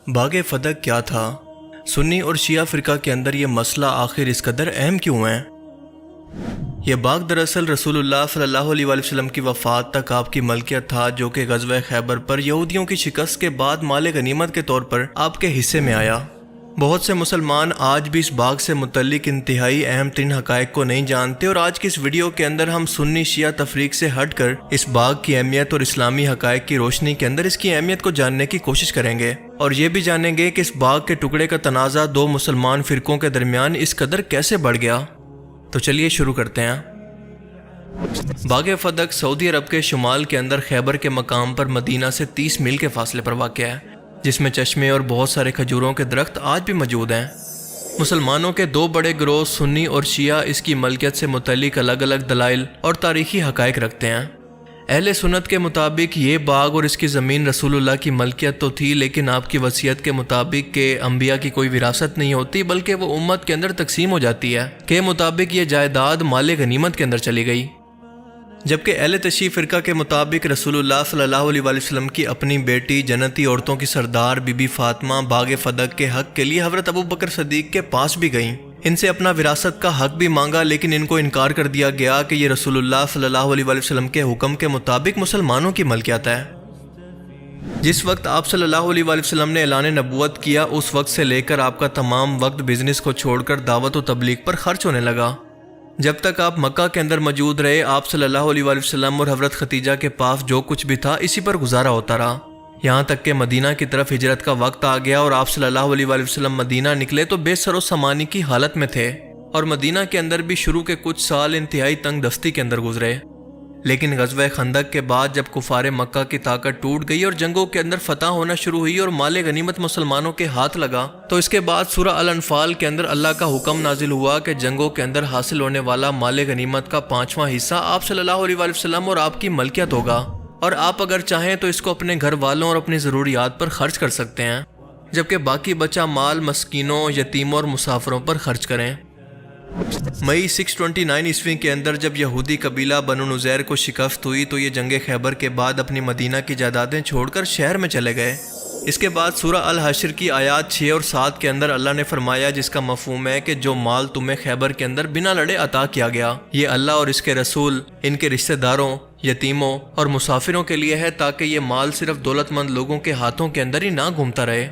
باغ فدق کیا تھا؟ سنی اور شیعہ فرقہ کے اندر یہ مسئلہ آخر اس قدر اہم کیوں ہے؟ یہ باغ دراصل رسول اللہ صلی اللہ علیہ وآلہ وسلم کی وفات تک آپ کی ملکیت تھا، جو کہ غزوہ خیبر پر یہودیوں کی شکست کے بعد مال غنیمت کے طور پر آپ کے حصے میں آیا۔ بہت سے مسلمان آج بھی اس باغ سے متعلق انتہائی اہم ترین حقائق کو نہیں جانتے، اور آج کی اس ویڈیو کے اندر ہم سنی شیعہ تفریق سے ہٹ کر اس باغ کی اہمیت اور اسلامی حقائق کی روشنی کے اندر اس کی اہمیت کو جاننے کی کوشش کریں گے، اور یہ بھی جانیں گے کہ اس باغ کے ٹکڑے کا تنازع دو مسلمان فرقوں کے درمیان اس قدر کیسے بڑھ گیا۔ تو چلیے شروع کرتے ہیں۔ باغ فدق سعودی عرب کے شمال کے اندر خیبر کے مقام پر مدینہ سے 30 میل کے فاصلے پر واقع ہے، جس میں چشمے اور بہت سارے کھجوروں کے درخت آج بھی موجود ہیں۔ مسلمانوں کے دو بڑے گروہ سنی اور شیعہ اس کی ملکیت سے متعلق الگ الگ دلائل اور تاریخی حقائق رکھتے ہیں۔ اہل سنت کے مطابق یہ باغ اور اس کی زمین رسول اللہ کی ملکیت تو تھی، لیکن آپ کی وصیت کے مطابق کہ انبیاء کی کوئی وراثت نہیں ہوتی بلکہ وہ امت کے اندر تقسیم ہو جاتی ہے، کے مطابق یہ جائیداد مال غنیمت کے اندر چلی گئی۔ جبکہ اہل تشیع فرقہ کے مطابق رسول اللہ صلی اللہ علیہ وآلہ وسلم کی اپنی بیٹی جنتی عورتوں کی سردار بی بی فاطمہ باغ فدق کے حق کے لیے حضرت ابوبکر صدیق کے پاس بھی گئیں، ان سے اپنا وراثت کا حق بھی مانگا، لیکن ان کو انکار کر دیا گیا کہ یہ رسول اللہ صلی اللہ علیہ وآلہ وسلم کے حکم کے مطابق مسلمانوں کی ملکیت ہے۔ جس وقت آپ صلی اللہ علیہ وآلہ وسلم نے اعلان نبوت کیا، اس وقت سے لے کر آپ کا تمام وقت بزنس کو چھوڑ کر دعوت و تبلیغ پر خرچ ہونے لگا۔ جب تک آپ مکہ کے اندر موجود رہے، آپ صلی اللہ علیہ وآلہ وسلم اور حضرت خدیجہ کے پاس جو کچھ بھی تھا اسی پر گزارا ہوتا رہا، یہاں تک کہ مدینہ کی طرف ہجرت کا وقت آ گیا اور آپ صلی اللہ علیہ وآلہ وسلم مدینہ نکلے تو بے سر و سامانی کی حالت میں تھے، اور مدینہ کے اندر بھی شروع کے کچھ سال انتہائی تنگ دستی کے اندر گزرے۔ لیکن غزوہ خندق کے بعد جب کفار مکہ کی طاقت ٹوٹ گئی اور جنگوں کے اندر فتح ہونا شروع ہوئی اور مال غنیمت مسلمانوں کے ہاتھ لگا، تو اس کے بعد سورہ الانفال کے اندر اللہ کا حکم نازل ہوا کہ جنگوں کے اندر حاصل ہونے والا مال غنیمت کا 5واں حصہ آپ صلی اللہ علیہ وآلہ وسلم اور آپ کی ملکیت ہوگا، اور آپ اگر چاہیں تو اس کو اپنے گھر والوں اور اپنی ضروریات پر خرچ کر سکتے ہیں، جبکہ باقی بچا مال مسکینوں، یتیموں اور مسافروں پر خرچ کریں۔ مئی 629 عیسوی کے اندر جب یہودی قبیلہ بنو نذیر کو شکست ہوئی تو یہ جنگ خیبر کے بعد اپنی مدینہ کی جائیدادیں چھوڑ کر شہر میں چلے گئے۔ اس کے بعد سورہ الحشر کی آیات 6 اور 7 کے اندر اللہ نے فرمایا، جس کا مفہوم ہے کہ جو مال تمہیں خیبر کے اندر بنا لڑے عطا کیا گیا، یہ اللہ اور اس کے رسول، ان کے رشتہ داروں، یتیموں اور مسافروں کے لیے ہے، تاکہ یہ مال صرف دولت مند لوگوں کے ہاتھوں کے اندر ہی نہ گھومتا رہے۔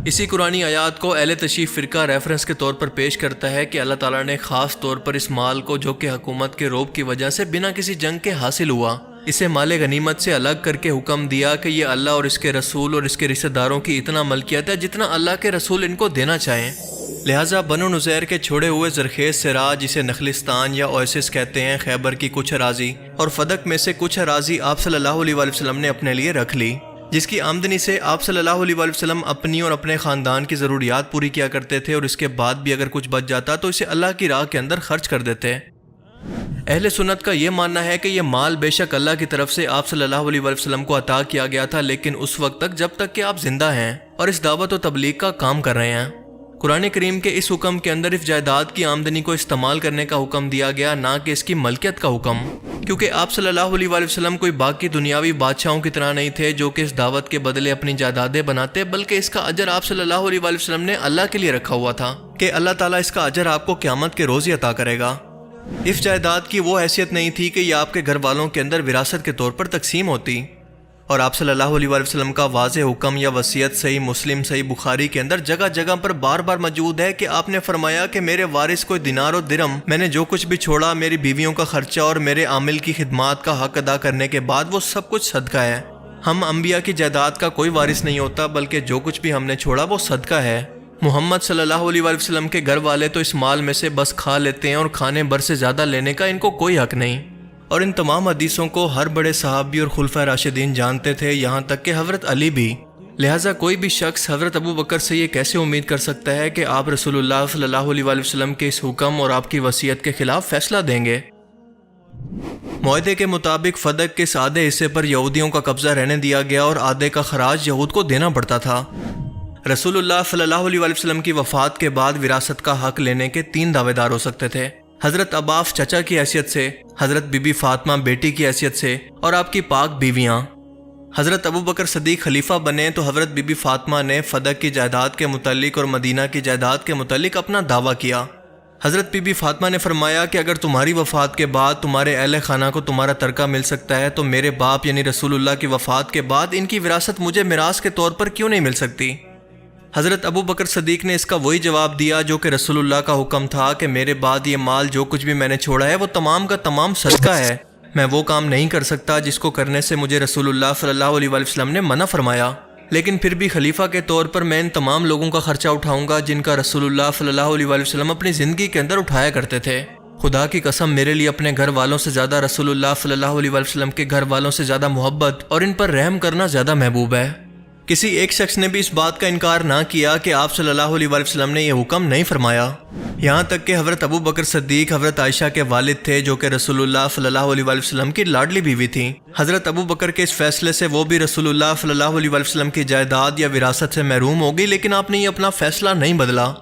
اسی قرآنی آیات کو اہل تشیع فرقہ ریفرنس کے طور پر پیش کرتا ہے کہ اللہ تعالیٰ نے خاص طور پر اس مال کو، جو کہ حکومت کے رعب کی وجہ سے بنا کسی جنگ کے حاصل ہوا، اسے مال غنیمت سے الگ کر کے حکم دیا کہ یہ اللہ اور اس کے رسول اور اس کے رشتہ داروں کی اتنا ملکیت ہے جتنا اللہ کے رسول ان کو دینا چاہیں۔ لہٰذا بنو نذیر کے چھوڑے ہوئے زرخیز صحرا، جسے نخلستان یا اویسس کہتے ہیں، خیبر کی کچھ اراضی اور فدق میں سے کچھ اراضی آپ صلی اللہ علیہ وآلہ وسلم نے اپنے لیے رکھ لی، جس کی آمدنی سے آپ صلی اللہ علیہ وآلہ وسلم اپنی اور اپنے خاندان کی ضروریات پوری کیا کرتے تھے، اور اس کے بعد بھی اگر کچھ بچ جاتا تو اسے اللہ کی راہ کے اندر خرچ کر دیتے۔ اہل سنت کا یہ ماننا ہے کہ یہ مال بے شک اللہ کی طرف سے آپ صلی اللہ علیہ وآلہ وسلم کو عطا کیا گیا تھا، لیکن اس وقت تک جب تک کہ آپ زندہ ہیں اور اس دعوت و تبلیغ کا کام کر رہے ہیں۔ قرآن کریم کے اس حکم کے اندر اس جائیداد کی آمدنی کو استعمال کرنے کا حکم دیا گیا، نہ کہ اس کی ملکیت کا حکم، کیونکہ آپ صلی اللہ علیہ وآلہ وسلم کوئی باقی دنیاوی بادشاہوں کی طرح نہیں تھے جو کہ اس دعوت کے بدلے اپنی جائیدادیں بناتے، بلکہ اس کا اجر آپ صلی اللہ علیہ وآلہ وسلم نے اللہ کے لیے رکھا ہوا تھا کہ اللہ تعالیٰ اس کا اجر آپ کو قیامت کے روز ہی عطا کرے گا۔ اس جائیداد کی وہ حیثیت نہیں تھی کہ یہ آپ کے گھر والوں کے اندر وراثت کے طور پر تقسیم ہوتی، اور آپ صلی اللہ علیہ وآلہ وسلم کا واضح حکم یا وصیت صحیح مسلم، صحیح بخاری کے اندر جگہ جگہ پر بار بار موجود ہے کہ آپ نے فرمایا کہ میرے وارث کوئی دینار و درہم، میں نے جو کچھ بھی چھوڑا، میری بیویوں کا خرچہ اور میرے عامل کی خدمات کا حق ادا کرنے کے بعد وہ سب کچھ صدقہ ہے۔ ہم انبیاء کی جائیداد کا کوئی وارث نہیں ہوتا، بلکہ جو کچھ بھی ہم نے چھوڑا وہ صدقہ ہے۔ محمد صلی اللہ علیہ وآلہ وسلم کے گھر والے تو اس مال میں سے بس کھا لیتے ہیں، اور کھانے بھر سے زیادہ لینے کا ان کو کوئی حق نہیں۔ اور ان تمام حدیثوں کو ہر بڑے صحابی اور خلفائے راشدین جانتے تھے، یہاں تک کہ حضرت علی بھی۔ لہٰذا کوئی بھی شخص حضرت ابوبکر سے یہ کیسے امید کر سکتا ہے کہ آپ رسول اللہ صلی اللہ علیہ وآلہ وسلم کے اس حکم اور آپ کی وصیت کے خلاف فیصلہ دیں گے؟ معاہدے کے مطابق فدق کے اس آدھے حصے پر یہودیوں کا قبضہ رہنے دیا گیا، اور آدھے کا خراج یہود کو دینا پڑتا تھا۔ رسول اللہ صلی اللہ علیہ وآلہ وسلم کی وفات کے بعد وراثت کا حق لینے کے 3 دعوے دار ہو سکتے تھے، حضرت عباس چچا کی حیثیت سے، حضرت بی بی فاطمہ بیٹی کی حیثیت سے، اور آپ کی پاک بیویاں۔ حضرت ابو بکر صدیق خلیفہ بنے تو حضرت بی بی فاطمہ نے فدق کی جائیداد کے متعلق اور مدینہ کی جائیداد کے متعلق اپنا دعویٰ کیا۔ حضرت بی بی فاطمہ نے فرمایا کہ اگر تمہاری وفات کے بعد تمہارے اہل خانہ کو تمہارا ترکہ مل سکتا ہے تو میرے باپ یعنی رسول اللہ کی وفات کے بعد ان کی وراثت مجھے میراث کے طور پر کیوں نہیں مل سکتی؟ حضرت ابو بکر صدیق نے اس کا وہی جواب دیا جو کہ رسول اللہ کا حکم تھا کہ میرے بعد یہ مال جو کچھ بھی میں نے چھوڑا ہے وہ تمام کا تمام صدقہ ہے، میں وہ کام نہیں کر سکتا جس کو کرنے سے مجھے رسول اللہ صلی اللہ علیہ وسلم نے منع فرمایا، لیکن پھر بھی خلیفہ کے طور پر میں ان تمام لوگوں کا خرچہ اٹھاؤں گا جن کا رسول اللہ صلی اللہ علیہ وسلم اپنی زندگی کے اندر اٹھایا کرتے تھے۔ خدا کی قسم میرے لیے اپنے گھر والوں سے زیادہ رسول اللہ صلی اللہ علیہ وسلم کے گھر والوں سے زیادہ محبت اور ان پر رحم کرنا زیادہ محبوب ہے۔ کسی ایک شخص نے بھی اس بات کا انکار نہ کیا کہ آپ صلی اللہ علیہ وسلم نے یہ حکم نہیں فرمایا، یہاں تک کہ حضرت ابو بکر صدیق حضرت عائشہ کے والد تھے جو کہ رسول اللہ صلی اللہ علیہ وسلم کی لاڈلی بیوی تھیں۔ حضرت ابو بکر کے اس فیصلے سے وہ بھی رسول اللہ صلی اللہ علیہ وسلم کی جائیداد یا وراثت سے محروم ہوگی، لیکن آپ نے یہ اپنا فیصلہ نہیں بدلا۔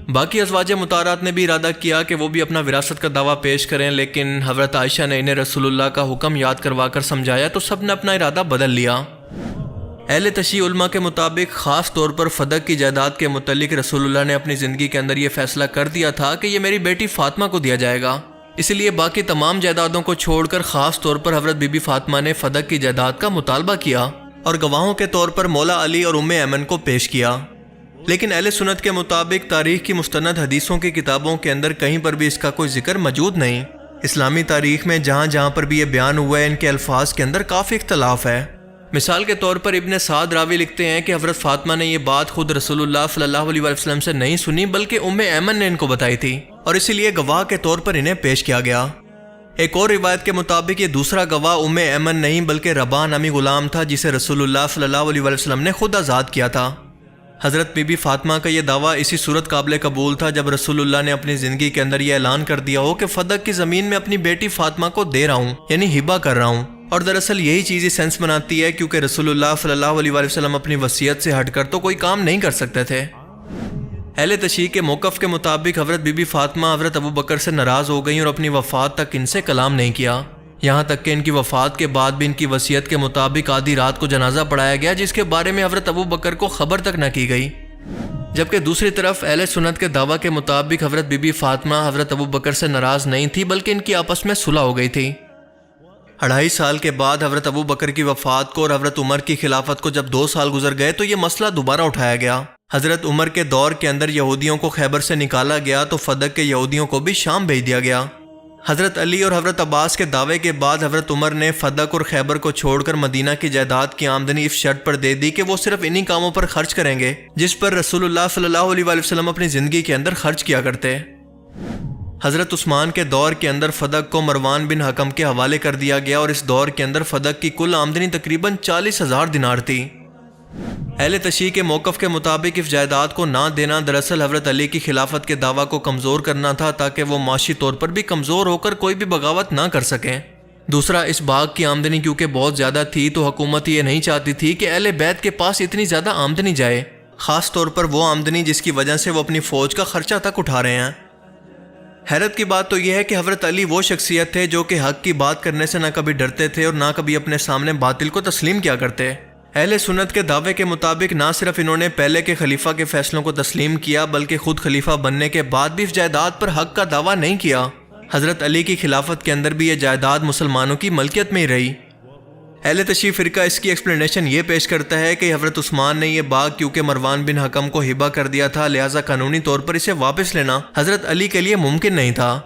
باقی ازواج مطہرات نے بھی ارادہ کیا کہ وہ بھی اپنا وراثت کا دعویٰ پیش کریں، لیکن حضرت عائشہ نے انہیں رسول اللہ کا حکم یاد کروا کر سمجھایا تو سب نے اپنا ارادہ بدل لیا۔ اہل تشیع علماء کے مطابق خاص طور پر فدق کی جائیداد کے متعلق رسول اللہ نے اپنی زندگی کے اندر یہ فیصلہ کر دیا تھا کہ یہ میری بیٹی فاطمہ کو دیا جائے گا، اس لیے باقی تمام جائیدادوں کو چھوڑ کر خاص طور پر حضرت بی بی فاطمہ نے فدق کی جائیداد کا مطالبہ کیا اور گواہوں کے طور پر مولا علی اور ام ایمن کو پیش کیا۔ لیکن اہل سنت کے مطابق تاریخ کی مستند حدیثوں کی کتابوں کے اندر کہیں پر بھی اس کا کوئی ذکر موجود نہیں۔ اسلامی تاریخ میں جہاں جہاں پر بھی یہ بیان ہوا ہے ان کے الفاظ کے اندر کافی اختلاف ہے۔ مثال کے طور پر ابن سعد راوی لکھتے ہیں کہ حضرت فاطمہ نے یہ بات خود رسول اللہ صلی اللہ علیہ وسلم سے نہیں سنی بلکہ ام ایمن نے ان کو بتائی تھی اور اسی لیے گواہ کے طور پر انہیں پیش کیا گیا۔ ایک اور روایت کے مطابق یہ دوسرا گواہ ام ایمن نہیں بلکہ رباح نامی غلام تھا جسے رسول اللہ صلی اللہ علیہ وسلم نے خود آزاد کیا تھا۔ حضرت بی بی فاطمہ کا یہ دعویٰ اسی صورت قابل قبول تھا جب رسول اللہ نے اپنی زندگی کے اندر یہ اعلان کر دیا ہو کہ فدق کی زمین میں اپنی بیٹی فاطمہ کو دے رہا ہوں، یعنی ہبہ کر رہا ہوں، اور دراصل یہی چیز سینس بناتی ہے کیونکہ رسول اللہ صلی اللہ علیہ وسلم اپنی وصیت سے ہٹ کر تو کوئی کام نہیں کر سکتے تھے۔ اہل تشیع کے موقف کے مطابق حضرت بی بی فاطمہ حضرت ابو بکر سے ناراض ہو گئیں اور اپنی وفات تک ان سے کلام نہیں کیا، یہاں تک کہ ان کی وفات کے بعد بھی ان کی وصیت کے مطابق آدھی رات کو جنازہ پڑھایا گیا جس کے بارے میں حضرت ابو بکر کو خبر تک نہ کی گئی، جبکہ دوسری طرف اہل سنت کے دعویٰ کے مطابق حضرت بی بی فاطمہ حضرت ابو بکر سے ناراض نہیں تھی بلکہ ان کی آپس میں صلح ہو گئی تھی۔ 2.5 سال کے بعد حضرت ابو بکر کی وفات کو اور حضرت عمر کی خلافت کو جب 2 سال گزر گئے تو یہ مسئلہ دوبارہ اٹھایا گیا۔ حضرت عمر کے دور کے اندر یہودیوں کو خیبر سے نکالا گیا تو فدق کے یہودیوں کو بھی شام بھیج دیا گیا۔ حضرت علی اور حضرت عباس کے دعوے کے بعد حضرت عمر نے فدق اور خیبر کو چھوڑ کر مدینہ کی جائیداد کی آمدنی اس شرط پر دے دی کہ وہ صرف انہی کاموں پر خرچ کریں گے جس پر رسول اللہ صلی اللہ علیہ وسلم اپنی زندگی کے اندر خرچ کیا کرتے۔ حضرت عثمان کے دور کے اندر فدق کو مروان بن حکم کے حوالے کر دیا گیا اور اس دور کے اندر فدق کی کل آمدنی تقریباً 40,000 دینار تھی۔ اہل تشیع کے موقف کے مطابق اس جائیداد کو نہ دینا دراصل حضرت علی کی خلافت کے دعویٰ کو کمزور کرنا تھا تاکہ وہ معاشی طور پر بھی کمزور ہو کر کوئی بھی بغاوت نہ کر سکیں۔ دوسرا، اس باغ کی آمدنی کیونکہ بہت زیادہ تھی تو حکومت یہ نہیں چاہتی تھی کہ اہل بیت کے پاس اتنی زیادہ آمدنی جائے، خاص طور پر وہ آمدنی جس کی وجہ سے وہ اپنی فوج کا خرچہ تک اٹھا رہے ہیں۔ حیرت کی بات تو یہ ہے کہ حضرت علی وہ شخصیت تھے جو کہ حق کی بات کرنے سے نہ کبھی ڈرتے تھے اور نہ کبھی اپنے سامنے باطل کو تسلیم کیا کرتے۔ اہل سنت کے دعوے کے مطابق نہ صرف انہوں نے پہلے کے خلیفہ کے فیصلوں کو تسلیم کیا بلکہ خود خلیفہ بننے کے بعد بھی اس جائیداد پر حق کا دعویٰ نہیں کیا۔ حضرت علی کی خلافت کے اندر بھی یہ جائیداد مسلمانوں کی ملکیت میں ہی رہی۔ اہل تشیع فرقہ اس کی ایکسپلینیشن یہ پیش کرتا ہے کہ حضرت عثمان نے یہ باغ کیونکہ مروان بن حکم کو ہبہ کر دیا تھا لہٰذا قانونی طور پر اسے واپس لینا حضرت علی کے لیے ممکن نہیں تھا۔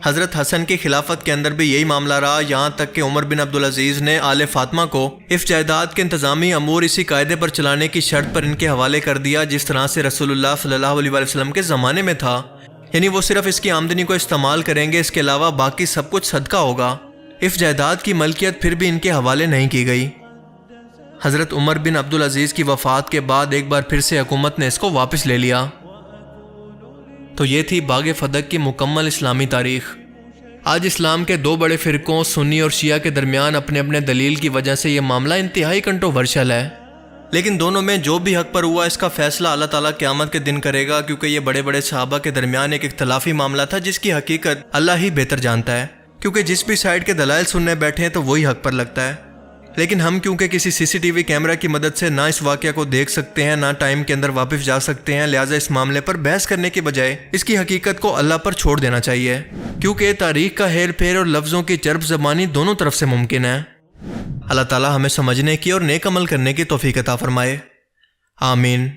حضرت حسن کی خلافت کے اندر بھی یہی معاملہ رہا، یہاں تک کہ عمر بن عبدالعزیز نے آل فاطمہ کو اس جائیداد کے انتظامی امور اسی قاعدے پر چلانے کی شرط پر ان کے حوالے کر دیا جس طرح سے رسول اللہ صلی اللہ علیہ وسلم کے زمانے میں تھا، یعنی وہ صرف اس کی آمدنی کو استعمال کریں گے، اس کے علاوہ باقی سب کچھ صدقہ ہوگا۔ اس جائیداد کی ملکیت پھر بھی ان کے حوالے نہیں کی گئی۔ حضرت عمر بن عبدالعزیز کی وفات کے بعد ایک بار پھر سے حکومت نے اس کو واپس لے لیا۔ تو یہ تھی باغ فدق کی مکمل اسلامی تاریخ۔ آج اسلام کے 2 بڑے فرقوں سنی اور شیعہ کے درمیان اپنے اپنے دلیل کی وجہ سے یہ معاملہ انتہائی کنٹروورشل ہے، لیکن دونوں میں جو بھی حق پر ہوا اس کا فیصلہ اللہ تعالیٰ قیامت کے دن کرے گا، کیونکہ یہ بڑے بڑے صحابہ کے درمیان ایک اختلافی معاملہ تھا جس کی حقیقت اللہ ہی بہتر جانتا ہے، کیونکہ جس بھی سائیڈ کے دلائل سننے بیٹھے ہیں تو وہی حق پر لگتا ہے۔ لیکن ہم کیونکہ کسی CCTV کیمرہ کی مدد سے نہ اس واقعہ کو دیکھ سکتے ہیں نہ ٹائم کے اندر واپس جا سکتے ہیں، لہٰذا اس معاملے پر بحث کرنے کے بجائے اس کی حقیقت کو اللہ پر چھوڑ دینا چاہیے، کیونکہ تاریخ کا ہیر پھیر اور لفظوں کی چرب زبانی دونوں طرف سے ممکن ہے۔ اللہ تعالی ہمیں سمجھنے کی اور نیک عمل کرنے کی توفیق عطا فرمائے، آمین۔